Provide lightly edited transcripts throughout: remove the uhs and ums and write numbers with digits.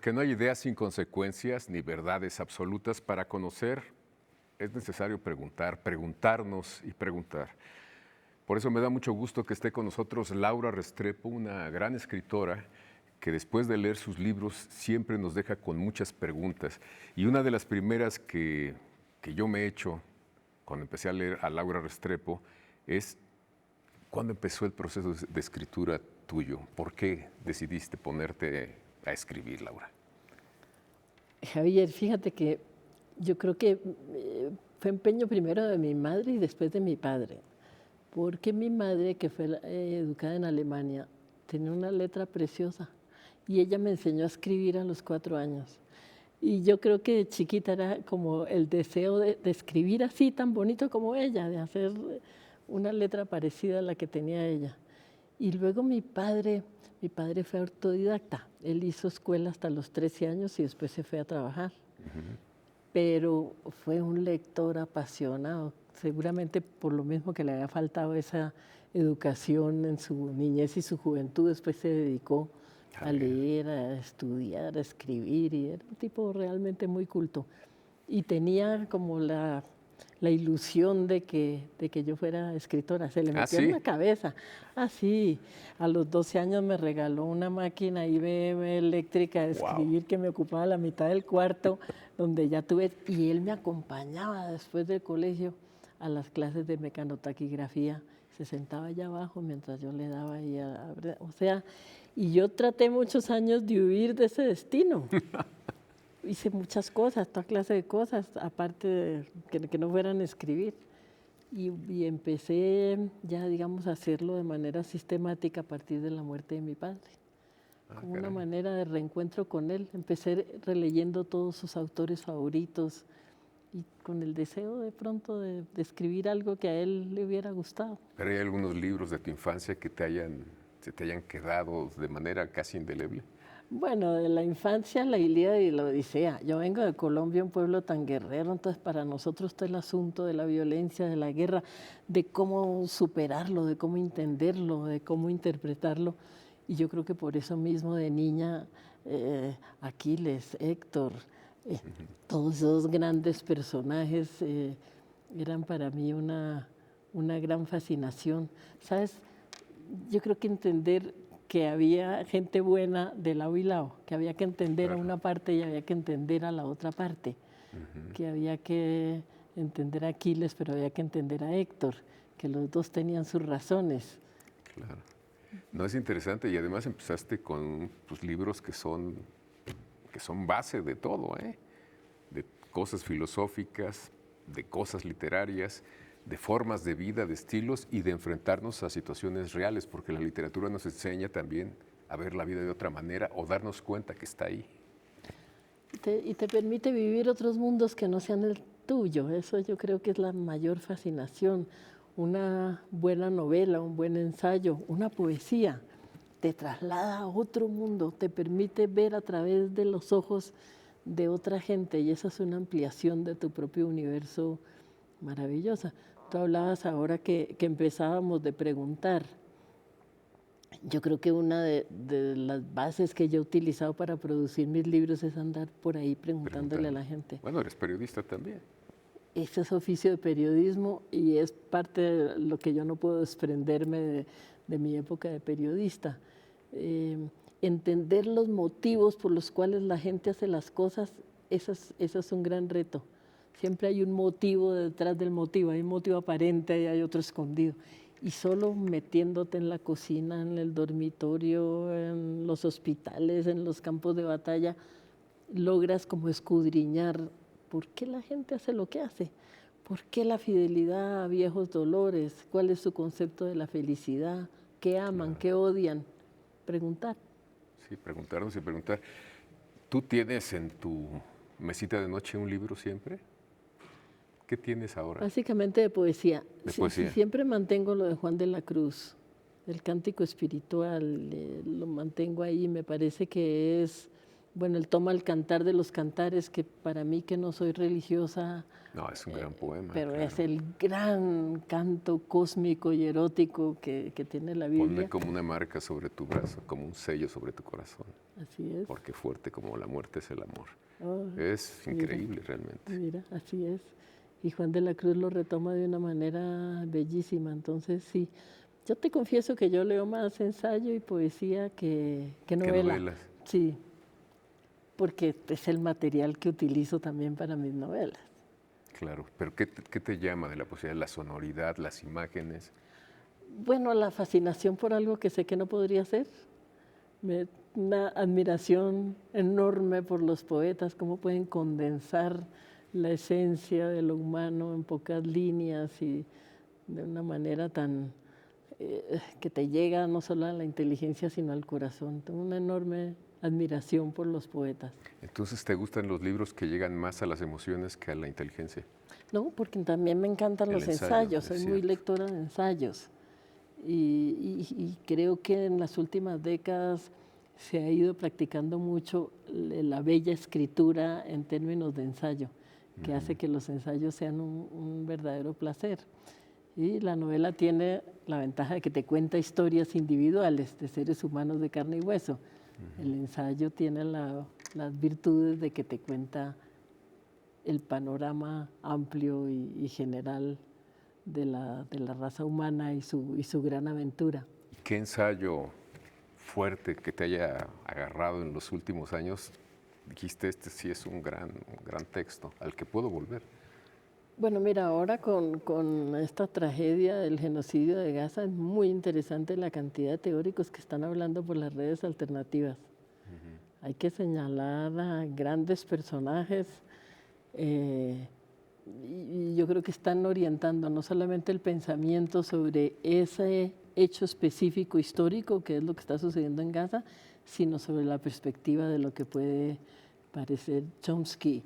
Porque no hay ideas sin consecuencias ni verdades absolutas. Para conocer es necesario preguntar, preguntarnos y preguntar. Por eso me da mucho gusto que esté con nosotros Laura Restrepo, una gran escritora que después de leer sus libros siempre nos deja con muchas preguntas. Y una de las primeras que yo me he hecho cuando empecé a leer a Laura Restrepo es: ¿cuándo empezó el proceso de escritura tuyo? ¿Por qué decidiste ponerte a escribir, Laura? Javier, fíjate que yo creo que fue empeño primero de mi madre y después de mi padre, porque mi madre, que fue educada en Alemania, tenía una letra preciosa y ella me enseñó a escribir a los 4 años. Y yo creo que de chiquita era como el deseo de escribir así tan bonito como ella, de hacer una letra parecida a la que tenía ella. Y luego mi padre fue autodidacta. Él hizo escuela hasta los 13 años y después se fue a trabajar. Pero fue un lector apasionado, seguramente por lo mismo que le había faltado esa educación en su niñez y su juventud. Después se dedicó a leer, a estudiar, a escribir, y era un tipo realmente muy culto. Y tenía como la ilusión de que yo fuera escritora, se le metió en la cabeza. Sí, a los 12 años me regaló una máquina IBM eléctrica de escribir que me ocupaba la mitad del cuarto, donde ya tuve, y él me acompañaba después del colegio a las clases de mecanotaquigrafía. Se sentaba allá abajo mientras yo le daba ahí o sea, y yo traté muchos años de huir de ese destino. Hice muchas cosas, toda clase de cosas, aparte de que no fueran a escribir. Y empecé ya, digamos, a hacerlo de manera sistemática a partir de la muerte de mi padre. Como una manera de reencuentro con él. Empecé releyendo todos sus autores favoritos y con el deseo de pronto de escribir algo que a él le hubiera gustado. ¿Pero hay algunos libros de tu infancia que se te hayan quedado de manera casi indeleble? Bueno, de la infancia, la Ilíada y la Odisea. Yo vengo de Colombia, un pueblo tan guerrero, entonces para nosotros está el asunto de la violencia, de la guerra, de cómo superarlo, de cómo entenderlo, de cómo interpretarlo. Y yo creo que por eso mismo de niña, Aquiles, Héctor, todos esos grandes personajes eran para mí una gran fascinación. ¿Sabes? Yo creo que entender que había gente buena de lado y lado, que había que entender a una parte y había que entender a la otra parte, que había que entender a Aquiles, pero había que entender a Héctor, que los dos tenían sus razones. Claro. No, es interesante, y además empezaste con libros que son base de todo, de cosas filosóficas, de cosas literarias, de formas de vida, de estilos y de enfrentarnos a situaciones reales, porque la literatura nos enseña también a ver la vida de otra manera o darnos cuenta que está ahí. Y te permite vivir otros mundos que no sean el tuyo. Eso yo creo que es la mayor fascinación. Una buena novela, un buen ensayo, una poesía te traslada a otro mundo, te permite ver a través de los ojos de otra gente, y esa es una ampliación de tu propio universo maravillosa. Tú hablabas ahora que empezábamos de preguntar. Yo creo que una de las bases que yo he utilizado para producir mis libros es andar por ahí preguntándole a la gente. Bueno, eres periodista también. Ese es oficio de periodismo y es parte de lo que yo no puedo desprenderme de mi época de periodista. Entender los motivos por los cuales la gente hace las cosas, eso es un gran reto. Siempre hay un motivo detrás del motivo, hay un motivo aparente y hay otro escondido. Y solo metiéndote en la cocina, en el dormitorio, en los hospitales, en los campos de batalla, logras como escudriñar por qué la gente hace lo que hace, por qué la fidelidad a viejos dolores, cuál es su concepto de la felicidad, qué aman, qué odian. Preguntar. Sí, preguntarnos y preguntar. ¿Tú tienes en tu mesita de noche un libro siempre? ¿Qué tienes ahora? Básicamente de poesía. ¿De poesía? Siempre mantengo lo de Juan de la Cruz, el cántico espiritual, lo mantengo ahí. Me parece que es bueno, el Toma el Cantar de los Cantares, que para mí que no soy religiosa, No, es un gran poema. pero claro. es el gran canto cósmico y erótico que tiene la Ponme Biblia. como una marca sobre tu brazo, como un sello sobre tu corazón, Así es. porque fuerte como la muerte es el amor. Oh, Es mira. increíble realmente. Mira, así es. Y Juan de la Cruz lo retoma de una manera bellísima. Entonces, sí, yo te confieso que yo leo más ensayo y poesía que ¿Qué novela. novelas? Sí, porque es el material que utilizo también para mis novelas. Claro, pero ¿qué te llama de la poesía? La sonoridad, las imágenes. Bueno, la fascinación por algo que sé que no podría ser. Una admiración enorme por los poetas, cómo pueden condensar la esencia de lo humano en pocas líneas y de una manera tan que te llega no solo a la inteligencia, sino al corazón. Tengo una enorme admiración por los poetas. Entonces, ¿te gustan los libros que llegan más a las emociones que a la inteligencia? No, porque también me encantan El los ensayo, ensayos, es soy muy cierto. lectora de ensayos. Y creo que en las últimas décadas se ha ido practicando mucho la bella escritura en términos de ensayo, que hace que los ensayos sean un verdadero placer. Y la novela tiene la ventaja de que te cuenta historias individuales de seres humanos de carne y hueso. El ensayo tiene las virtudes de que te cuenta el panorama amplio y general de la raza humana y su gran aventura. ¿Qué ensayo fuerte que te haya agarrado en los últimos años dijiste, este sí es un gran texto al que puedo volver? Bueno, mira, ahora con esta tragedia del genocidio de Gaza es muy interesante la cantidad de teóricos que están hablando por las redes alternativas. Hay que señalar a grandes personajes y yo creo que están orientando no solamente el pensamiento sobre ese hecho específico histórico, que es lo que está sucediendo en Gaza, sino sobre la perspectiva de lo que puede parecer Chomsky.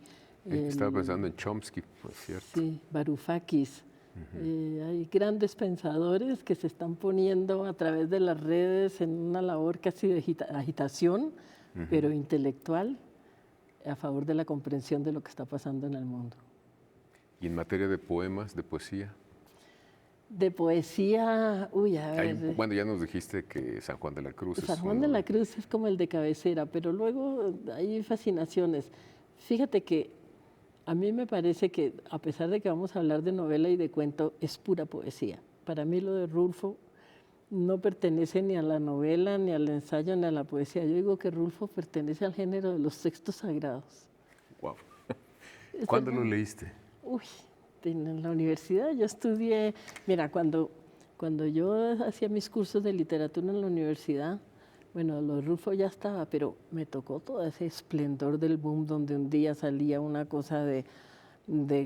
Estaba pensando en Chomsky, por cierto. Sí, Varoufakis. Hay grandes pensadores que se están poniendo a través de las redes en una labor casi de agitación, pero intelectual, a favor de la comprensión de lo que está pasando en el mundo. Y en materia de poemas, de poesía. De poesía, uy, a ver. Bueno, ya nos dijiste que San Juan de la Cruz San es Juan de la Cruz es como el de cabecera, pero luego hay fascinaciones. Fíjate que a mí me parece que, a pesar de que vamos a hablar de novela y de cuento, es pura poesía. Para mí lo de Rulfo no pertenece ni a la novela, ni al ensayo, ni a la poesía. Yo digo que Rulfo pertenece al género de los textos sagrados. Wow. Es ¿Cuándo verdad. lo leíste? Uy, en la universidad yo estudié, mira, cuando yo hacía mis cursos de literatura en la universidad, bueno, lo de Rulfo ya estaba, pero me tocó todo ese esplendor del boom donde un día salía una cosa de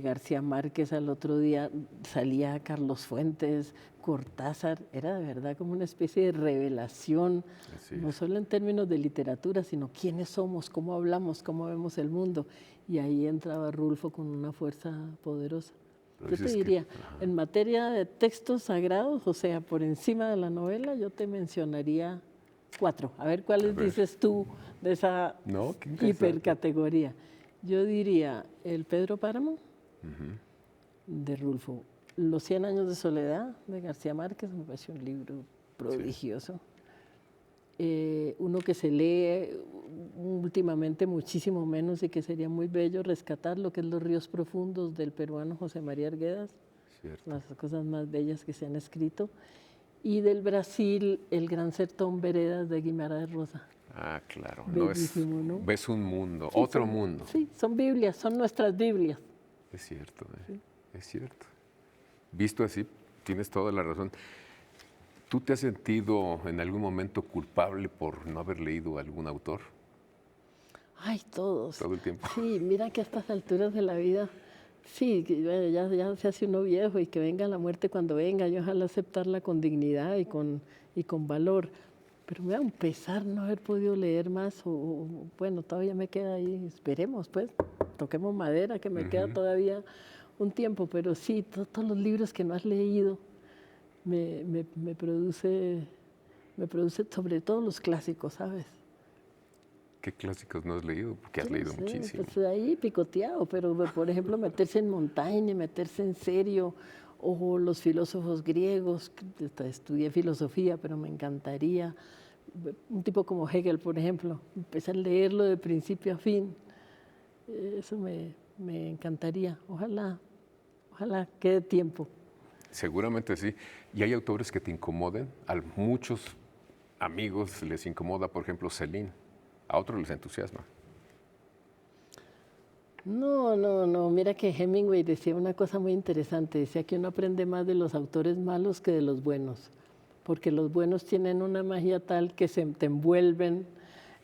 García Márquez, al otro día salía Carlos Fuentes, Cortázar, era de verdad como una especie de revelación, Así no es. solo en términos de literatura, sino quiénes somos, cómo hablamos, cómo vemos el mundo. Y ahí entraba Rulfo con una fuerza poderosa. Pero Yo te dices que- diría, ajá. en materia de textos sagrados, o sea, por encima de la novela, yo te mencionaría 4. A ver cuáles ver. dices tú de esa No, qué interesante. hipercategoría. Yo diría el Pedro Páramo, de Rulfo. Los 100 años de soledad, de García Márquez, me parece un libro prodigioso. Uno que se lee últimamente muchísimo menos y que sería muy bello rescatar, lo que es Los ríos profundos, del peruano José María Arguedas, Cierto. las cosas más bellas que se han escrito. Y del Brasil, El gran sertón Veredas, de Guimarães Rosa. Ah, claro. Bellísimo, ¿no? Ves un mundo, Sí, otro son- mundo. Sí, son Biblias, son nuestras Biblias. Es cierto, es cierto. Visto así, tienes toda la razón. ¿Tú te has sentido en algún momento culpable por no haber leído a algún autor Ay, todos. todo el tiempo? Sí, mira que a estas alturas de la vida, sí, que, bueno, ya se hace uno viejo y que venga la muerte cuando venga, yo ojalá aceptarla con dignidad y con valor. Pero me da un pesar no haber podido leer más, bueno, todavía me queda ahí, esperemos pues, toquemos madera, que me queda todavía un tiempo, pero sí, todos los libros que no has leído me produce sobre todo los clásicos, ¿sabes? ¿Qué clásicos no has leído? Porque has Yo no leído sé, muchísimo. pues ahí picoteado, pero por ejemplo meterse en Montaigne, meterse en serio, o los filósofos griegos, que estudié filosofía, pero me encantaría, un tipo como Hegel, por ejemplo, empezar a leerlo de principio a fin, eso me encantaría, ojalá quede tiempo. Seguramente sí. ¿Y hay autores que te incomoden? A muchos amigos les incomoda, por ejemplo, Celine. A otros les entusiasma. No, mira que Hemingway decía una cosa muy interesante, decía que uno aprende más de los autores malos que de los buenos, porque los buenos tienen una magia tal que te envuelven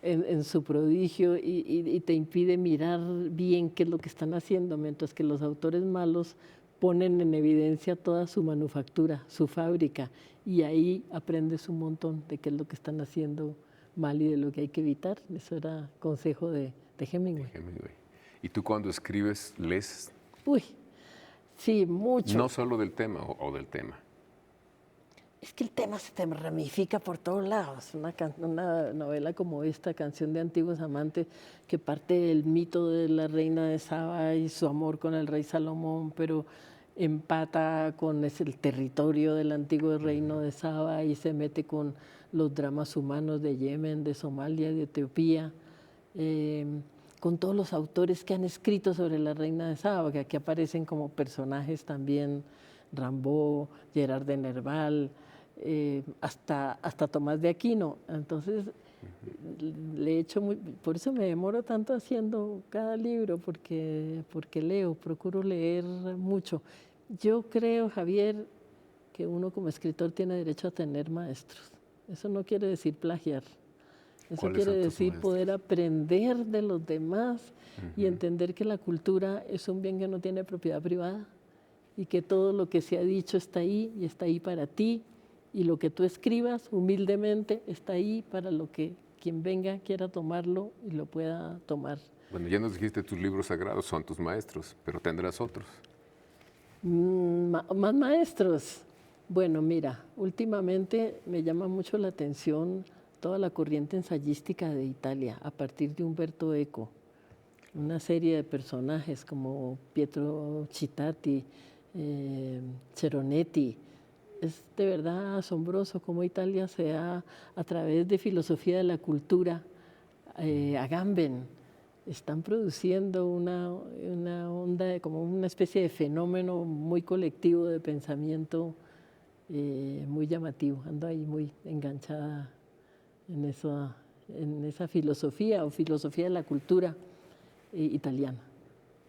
en su prodigio y te impide mirar bien qué es lo que están haciendo, mientras que los autores malos ponen en evidencia toda su manufactura, su fábrica, y ahí aprendes un montón de qué es lo que están haciendo mal y de lo que hay que evitar. Eso era consejo de Hemingway. Hemingway. ¿Y tú cuando escribes, lees Uy, sí, mucho. no solo del tema o del tema? Es que el tema se te ramifica por todos lados. Una novela como esta, Canción de Antiguos Amantes, que parte del mito de la reina de Saba y su amor con el rey Salomón, pero empata con el territorio del antiguo reino de Saba y se mete con los dramas humanos de Yemen, de Somalia, de Etiopía. eh, con todos los autores que han escrito sobre la reina de Saba, que aquí aparecen como personajes también, Rimbaud, Gerard de Nerval, hasta Tomás de Aquino. Entonces, le he hecho por eso me demoro tanto haciendo cada libro, porque leo, procuro leer mucho. Yo creo, Javier, que uno como escritor tiene derecho a tener maestros. Eso no quiere decir plagiar. Eso ¿Cuáles quiere son tus decir maestros? poder aprender de los demás y entender que la cultura es un bien que no tiene propiedad privada y que todo lo que se ha dicho está ahí y está ahí para ti y lo que tú escribas humildemente está ahí para lo que quien venga quiera tomarlo y lo pueda tomar. Bueno, ya nos dijiste tus libros sagrados son tus maestros, pero tendrás otros. Más maestros. Bueno, mira, últimamente me llama mucho la atención toda la corriente ensayística de Italia, a partir de Umberto Eco, una serie de personajes como Pietro Cittati, Ceronetti. Es de verdad asombroso cómo Italia se ha, a través de filosofía de la cultura, Agamben, están produciendo una onda, como una especie de fenómeno muy colectivo de pensamiento muy llamativo. Ando ahí muy enganchada en esa filosofía o filosofía de la cultura italiana.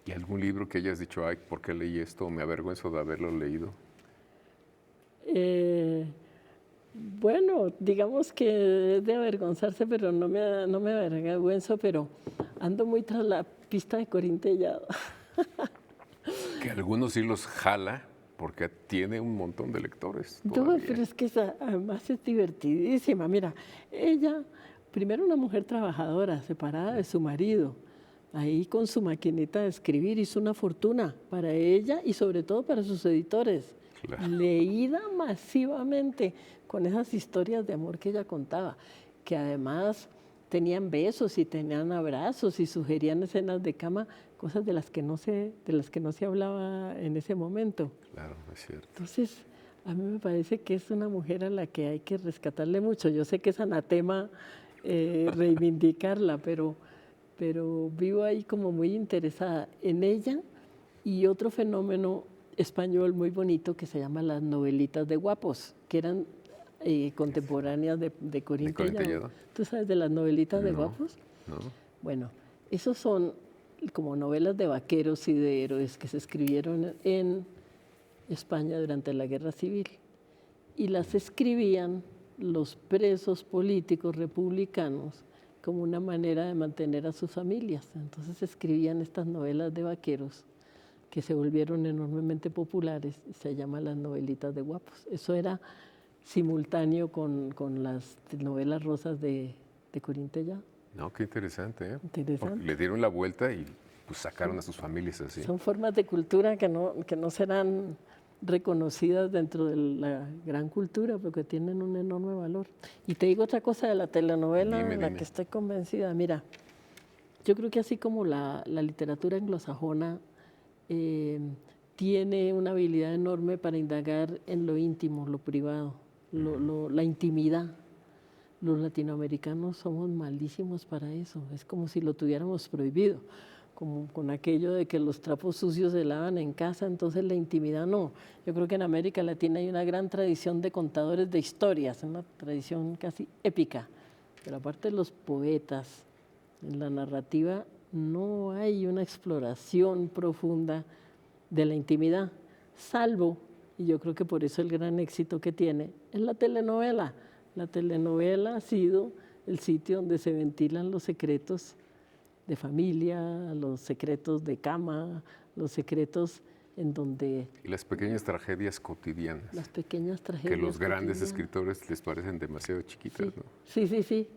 ¿Y algún libro que hayas dicho, ay, ¿por qué leí esto? Me avergüenzo de haberlo leído. Bueno, digamos que es de avergonzarse, pero no me avergüenzo, pero ando muy tras la pista de Corín Tellado. Que algunos sí los jala porque tiene un montón de lectores No, todavía. pero es que además es divertidísima. Mira, ella, primero una mujer trabajadora, separada de su marido, ahí con su maquinita de escribir, hizo una fortuna para ella y sobre todo para sus editores. Claro. Leída masivamente con esas historias de amor que ella contaba, que además tenían besos y tenían abrazos y sugerían escenas de cama, cosas de las que no se hablaba en ese momento. Claro, es cierto. Entonces, a mí me parece que es una mujer a la que hay que rescatarle mucho. Yo sé que es anatema reivindicarla, pero vivo ahí como muy interesada en ella y otro fenómeno español muy bonito que se llama las novelitas de guapos, que eran contemporáneas de Corín ¿De Corín Tellado. Tellado? ¿Tú sabes de las novelitas de No. guapos? ¿No? Bueno, esos son como novelas de vaqueros y de héroes que se escribieron en España durante la Guerra Civil y las escribían los presos políticos republicanos como una manera de mantener a sus familias. Entonces escribían estas novelas de vaqueros que se volvieron enormemente populares y se llaman las novelitas de guapos. Eso era simultáneo con las novelas rosas de Corín Tellado. No, qué interesante, ¿eh? Interesante. Porque le dieron la vuelta y pues sacaron a sus familias así. Son formas de cultura que no serán reconocidas dentro de la gran cultura, porque tienen un enorme valor. Y te digo otra cosa de la telenovela Dime, en la dime. que estoy convencida. Mira, yo creo que así como la literatura anglosajona eh, tiene una habilidad enorme para indagar en lo íntimo, lo privado, la intimidad. Los latinoamericanos somos malísimos para eso, es como si lo tuviéramos prohibido, como con aquello de que los trapos sucios se lavan en casa, entonces la intimidad no. Yo creo que en América Latina hay una gran tradición de contadores de historias, una tradición casi épica, pero aparte de los poetas, en la narrativa no hay una exploración profunda de la intimidad, salvo, y yo creo que por eso el gran éxito que tiene, es la telenovela. La telenovela ha sido el sitio donde se ventilan los secretos de familia, los secretos de cama, los secretos en donde Y las pequeñas tragedias cotidianas, las pequeñas que tragedias los grandes cotidianas. escritores les parecen demasiado chiquitas, Sí, ¿no? sí, sí, sí,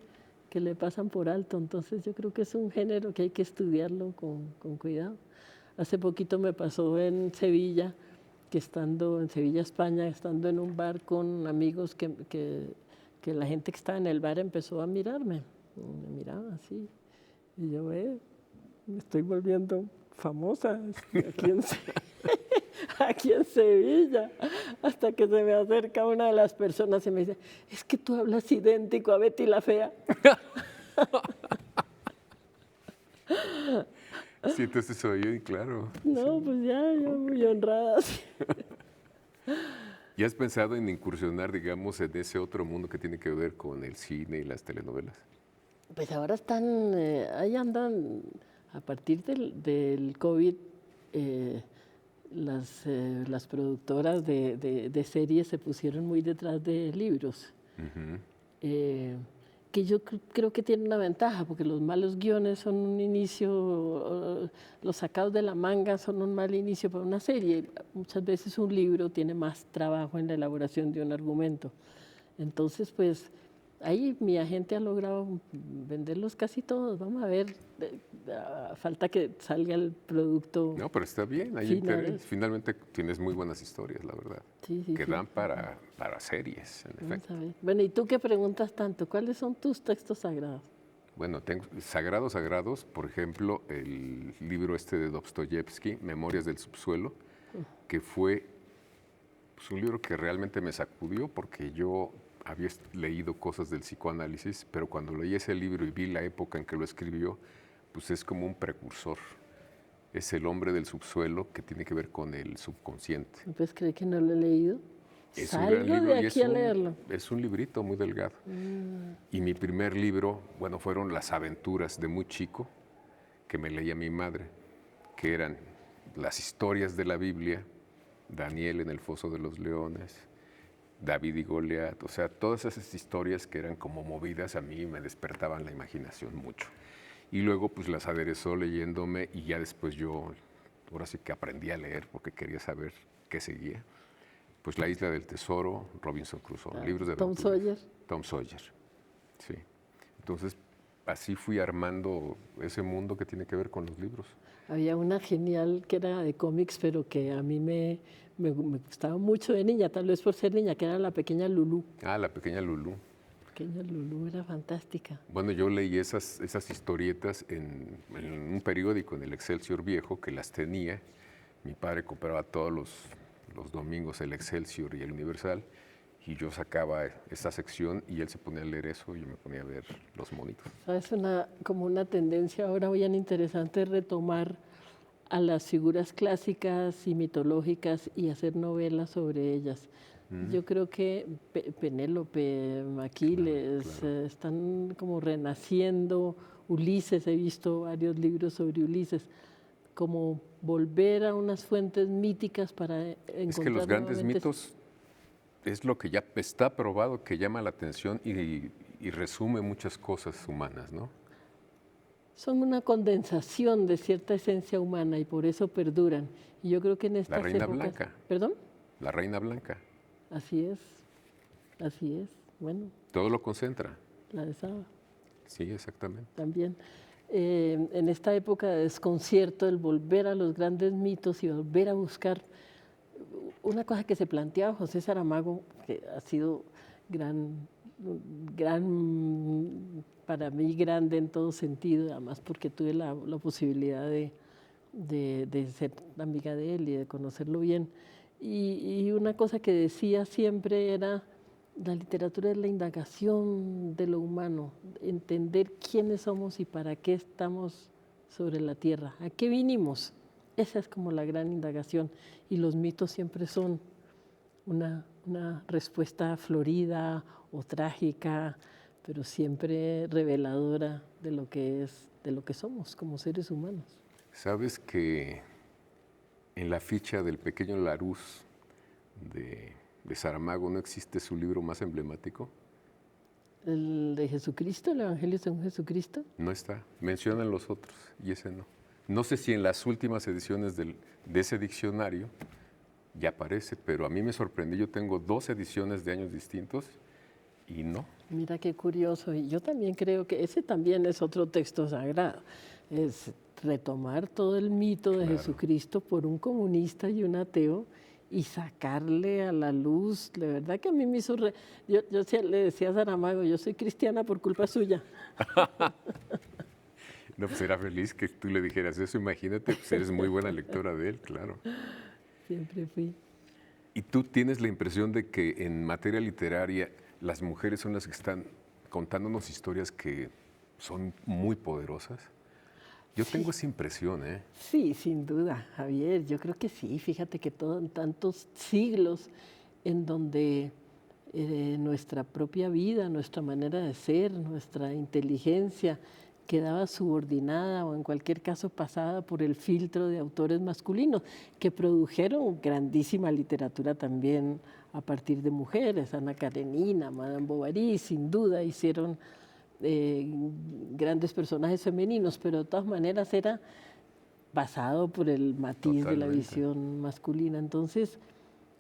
que le pasan por alto. Entonces yo creo que es un género que hay que estudiarlo con cuidado. Hace poquito me pasó en Sevilla, que estando en Sevilla, España, estando en un bar con amigos que la gente que estaba en el bar empezó a mirarme. Me miraba así. Y yo, me estoy volviendo famosa aquí en, aquí en Sevilla. Hasta que se me acerca una de las personas y me dice, es que tú hablas idéntico a Betty la Fea. Sí, entonces oye, claro. No, pues ya, yo muy honrada. Sí. ¿Y has pensado en incursionar, digamos, en ese otro mundo que tiene que ver con el cine y las telenovelas? Pues ahora están, ahí andan, a partir del COVID, las productoras de series se pusieron muy detrás de libros, Ujú. que yo creo que tienen una ventaja, porque los malos guiones son un inicio, los sacados de la manga son un mal inicio para una serie. Muchas veces un libro tiene más trabajo en la elaboración de un argumento. Entonces, pues ahí mi agente ha logrado venderlos casi todos. Vamos a ver, falta que salga el producto No, pero está bien, hay final. interés. Finalmente tienes muy buenas historias, la verdad, Sí, sí, que sí. dan para series, en Vamos efecto. a ver. Bueno, ¿y tú qué preguntas tanto? ¿Cuáles son tus textos sagrados? Bueno, tengo sagrados, por ejemplo, el libro este de Dostoyevsky, Memorias del subsuelo, que fue pues, un libro que realmente me sacudió porque yo había leído cosas del psicoanálisis, pero cuando leí ese libro y vi la época en que lo escribió, pues es como un precursor. Es el hombre del subsuelo que tiene que ver con el subconsciente. ¿No puedes creer que no lo he leído? Es un gran Salgo libro de y aquí a leerlo. es un librito muy delgado. Y mi primer libro, bueno, fueron las aventuras de muy chico que me leía mi madre, que eran las historias de la Biblia, Daniel en el foso de los leones, David y Goliat, o sea, todas esas historias que eran como movidas a mí me despertaban la imaginación mucho. Y luego pues las aderezó leyéndome y ya después yo, ahora sí que aprendí a leer porque quería saber qué seguía. Pues La Isla del Tesoro, Robinson Crusoe, libros de Tom aventuras. Sawyer. Tom Sawyer, sí. Entonces así fui armando ese mundo que tiene que ver con los libros. Había una genial que era de cómics, pero que a mí me gustaba mucho de niña, tal vez por ser niña, que era La Pequeña Lulú. Ah, La Pequeña Lulú. Pequeña Lulú era fantástica. Bueno, yo leí esas historietas en un periódico, en el Excelsior Viejo, que las tenía. Mi padre compraba todos los domingos el Excelsior y el Universal, y yo sacaba esa sección y él se ponía a leer eso y yo me ponía a ver los monitos. ¿Sabes? Como una tendencia ahora bien interesante retomar a las figuras clásicas y mitológicas y hacer novelas sobre ellas. Yo creo que Penélope, Aquiles, están como renaciendo. Ulises, he visto varios libros sobre Ulises, como volver a unas fuentes míticas para encontrar Es que los grandes nuevamente mitos es lo que ya está probado que llama la atención y resume muchas cosas humanas, ¿no? son una condensación de cierta esencia humana y por eso perduran. Y yo creo que en La estas Reina épocas... Blanca, ¿Perdón? la Reina Blanca, Así es, así es. Bueno, todo lo concentra. la de Saba Sí, exactamente. también. En esta época de desconcierto, el volver a los grandes mitos y volver a buscar una cosa que se planteaba José Saramago, que ha sido gran, para mí grande en todo sentido, además porque tuve la posibilidad de ser amiga de él y de conocerlo bien. Y una cosa que decía siempre era, la literatura es la indagación de lo humano, entender quiénes somos y para qué estamos sobre la tierra, a qué vinimos. Esa es como la gran indagación y los mitos siempre son una respuesta florida o trágica, pero siempre reveladora de lo que es, de lo que somos como seres humanos. ¿Sabes que en la ficha del pequeño Larousse de Saramago no existe su libro más emblemático? ¿El de Jesucristo, el Evangelio según Jesucristo? No está. Mencionan los otros y ese no. No sé si en las últimas ediciones de ese diccionario ya aparece, pero a mí me sorprendió. Yo tengo 2 ediciones de años distintos y no. Mira qué curioso. Y yo también creo que ese también es otro texto sagrado. Es retomar todo el mito de Jesucristo por un comunista y un ateo y sacarle a la luz. La verdad que a mí me hizo... Yo le decía a Saramago, yo soy cristiana por culpa suya. No, pues era feliz que tú le dijeras eso. Imagínate, pues eres muy buena lectora de él, claro. Siempre fui. ¿Y tú tienes la impresión de que en materia literaria las mujeres son las que están contándonos historias que son muy poderosas? Yo tengo esa impresión, ¿eh? Sí, sin duda, Javier. Yo creo que sí. Fíjate que en tantos siglos en donde nuestra propia vida, nuestra manera de ser, nuestra inteligencia quedaba subordinada o en cualquier caso pasada por el filtro de autores masculinos que produjeron grandísima literatura también a partir de mujeres. Ana Karenina, Madame Bovary, sin duda hicieron grandes personajes femeninos, pero de todas maneras era basado por el matiz de la visión masculina. Entonces,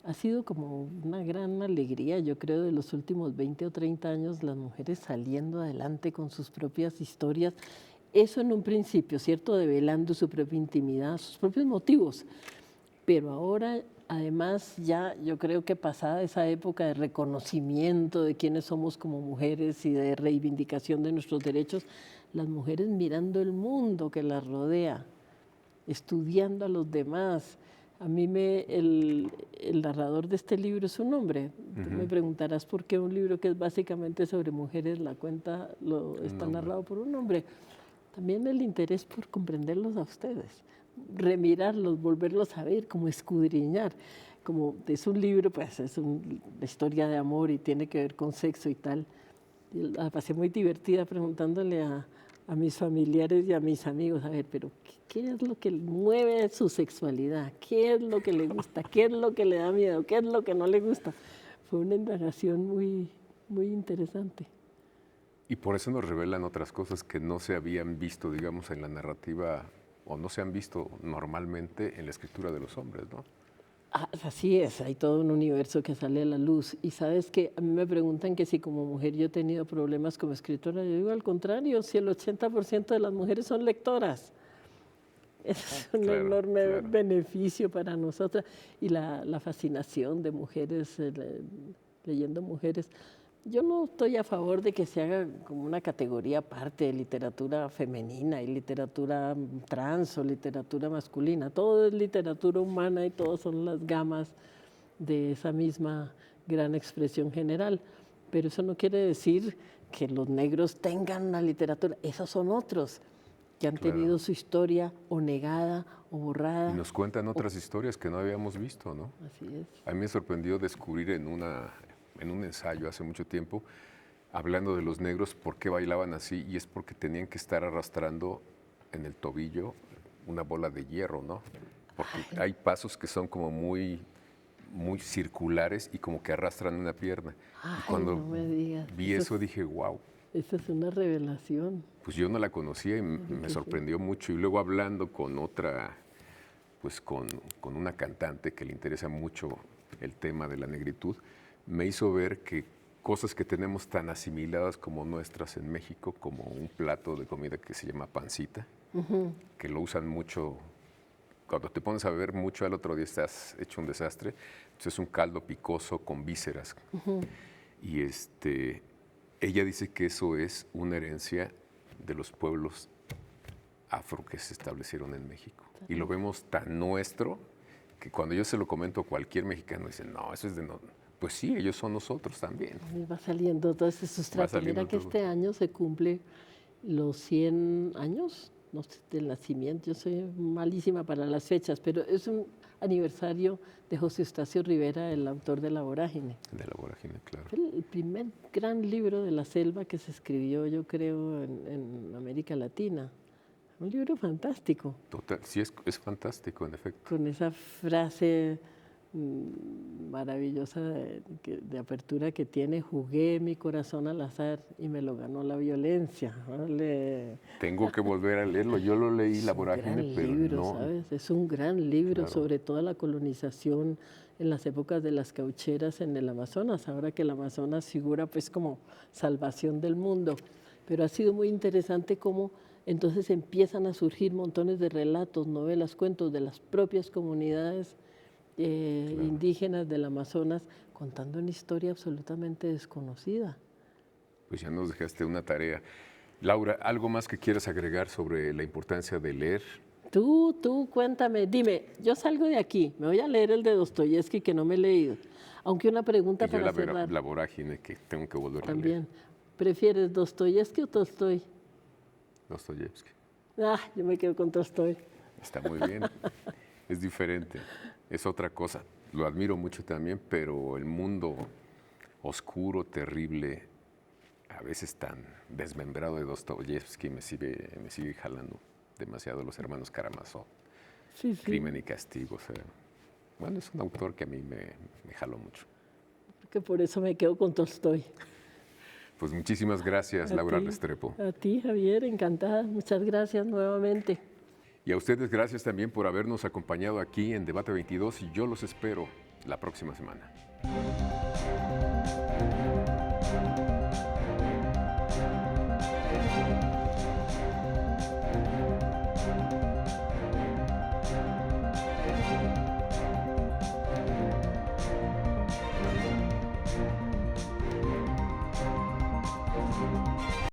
ha sido como una gran alegría, yo creo, de los últimos 20 o 30 años, las mujeres saliendo adelante con sus propias historias. Eso en un principio, ¿cierto? Develando su propia intimidad, sus propios motivos. Pero ahora, además, ya yo creo que pasada esa época de reconocimiento de quiénes somos como mujeres y de reivindicación de nuestros derechos, las mujeres mirando el mundo que las rodea, estudiando a los demás. A mí el narrador de este libro es un hombre. Tú me preguntarás por qué un libro que es básicamente sobre mujeres, la cuenta está narrado por un hombre. También el interés por comprenderlos a ustedes, remirarlos, volverlos a ver, como escudriñar. Como es un libro, pues es una historia de amor y tiene que ver con sexo y tal. Y la pasé muy divertida preguntándole a mis familiares y a mis amigos, a ver, pero ¿qué es lo que mueve su sexualidad? ¿Qué es lo que le gusta? ¿Qué es lo que le da miedo? ¿Qué es lo que no le gusta? Fue una indagación muy, muy interesante. Y por eso nos revelan otras cosas que no se habían visto, digamos, en la narrativa o no se han visto normalmente en la escritura de los hombres, ¿no? Así es, hay todo un universo que sale a la luz. Y sabes que a mí me preguntan que si como mujer yo he tenido problemas como escritora. Yo digo al contrario, si el 80% de las mujeres son lectoras. Es un enorme beneficio para nosotras. Y la fascinación de mujeres, leyendo mujeres. Yo no estoy a favor de que se haga como una categoría aparte de literatura femenina y literatura trans o literatura masculina. Todo es literatura humana y todas son las gamas de esa misma gran expresión general. Pero eso no quiere decir que los negros tengan una literatura. Esos son otros que han tenido su historia o negada o borrada. Y nos cuentan otras historias que no habíamos visto, ¿no? Así es. A mí me sorprendió descubrir en un ensayo hace mucho tiempo, hablando de los negros, por qué bailaban así, y es porque tenían que estar arrastrando en el tobillo una bola de hierro, ¿no? Porque hay pasos que son como muy circulares y como que arrastran una pierna. Y cuando no me digas. vi eso dije, wow. Esa es una revelación. Pues yo no la conocía y me sorprendió mucho. Y luego hablando con otra, pues con una cantante que le interesa mucho el tema de la negritud, me hizo ver que cosas que tenemos tan asimiladas como nuestras en México, como un plato de comida que se llama pancita, que lo usan mucho cuando te pones a beber mucho, al otro día estás hecho un desastre. Entonces es un caldo picoso con vísceras. Y ella dice que eso es una herencia de los pueblos afro que se establecieron en México. Y lo vemos tan nuestro que cuando yo se lo comento a cualquier mexicano, dicen, no, eso es de no. Pues sí, ellos son nosotros también. Y va saliendo todo ese sustrato. Mira que todo. este año se cumple los 100 años, no sé, del nacimiento. Yo soy malísima para las fechas, pero es un aniversario de José Eustacio Rivera, el autor de La Vorágine. De La Vorágine, claro. Fue el primer gran libro de la selva que se escribió, yo creo, en América Latina. Un libro fantástico. Total, sí, es fantástico, en efecto. Con esa frase maravillosa de apertura que tiene: jugué mi corazón al azar y me lo ganó la violencia. Tengo que volver a leerlo. Yo lo leí, La Vorágine, pero libro, no. ¿sabes? Es un gran libro, Claro. sobre toda la colonización en las épocas de las caucheras en el Amazonas, ahora que el Amazonas figura pues como salvación del mundo. Pero ha sido muy interesante cómo entonces empiezan a surgir montones de relatos, novelas, cuentos de las propias comunidades indígenas del Amazonas, contando una historia absolutamente desconocida. Pues ya nos dejaste una tarea. Laura, ¿algo más que quieras agregar sobre la importancia de leer? Tú, cuéntame, dime, yo salgo de aquí, me voy a leer el de Dostoyevsky que no me he leído, aunque una pregunta Y yo para cerrar. la Vorágine, que tengo que volver a leer. También, ¿prefieres Dostoyevsky o Tolstoy? Dostoyevsky. Yo me quedo con Tolstoy. Está muy bien. Es diferente. Es otra cosa. Lo admiro mucho también, pero el mundo oscuro, terrible, a veces tan desmembrado de Dostoyevsky me sigue jalando demasiado. Los hermanos Karamazov, Sí, sí. Crimen y Castigo. O sea, bueno, es un autor que a mí me jaló mucho. Que por eso me quedo con Tolstoy. Pues muchísimas gracias, A Laura ti. Restrepo. A ti, Javier, encantada. Muchas gracias nuevamente. Y a ustedes gracias también por habernos acompañado aquí en Debate 22 y yo los espero la próxima semana.